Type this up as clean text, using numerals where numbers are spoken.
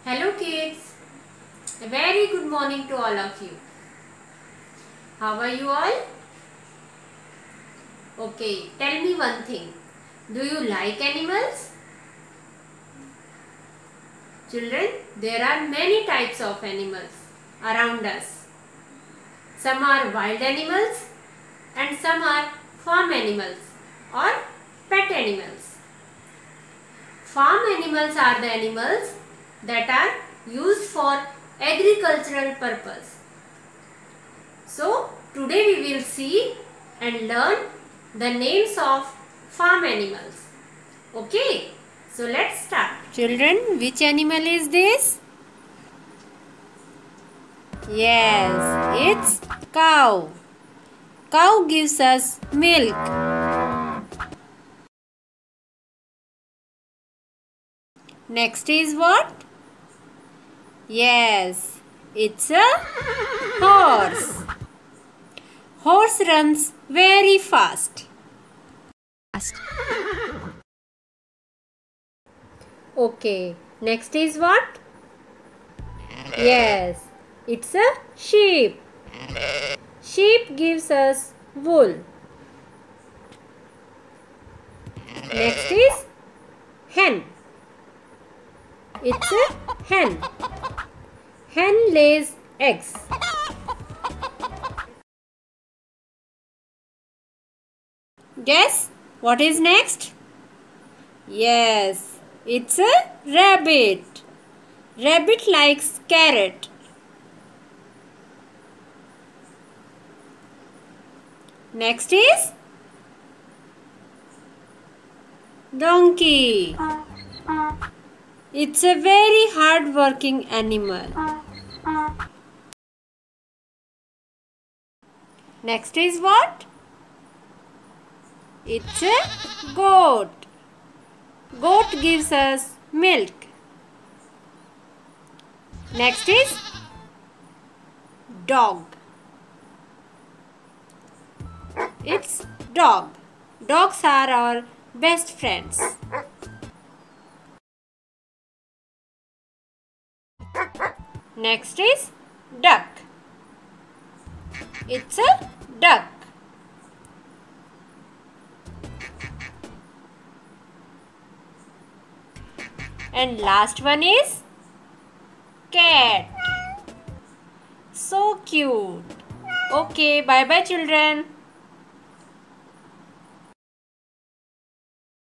Hello kids, a very good morning to all of you. How are you all? Okay, tell me one thing. Do you like animals? Children, there are many types of animals around us. Some are wild animals and some are farm animals or pet animals. Farm animals are the animals that are used for agricultural purpose. So, today we will see and learn the names of farm animals. Okay, so let's start. Children, which animal is this? Yes, it's cow. Cow gives us milk. Next is what? Yes, it's a horse. Horse runs very fast. Okay, next is what? Yes, it's a sheep. Sheep gives us wool. Next is hen. It's a hen. Hen lays eggs. Guess what is next? Yes, it's a rabbit. Rabbit likes carrot. Next is donkey. It's a very hard-working animal. Next is what? It's a goat. Goat gives us milk. Next is dog. It's dog. Dogs are our best friends. Next is duck. It's a duck. And last one is cat. So cute. Okay, bye bye children.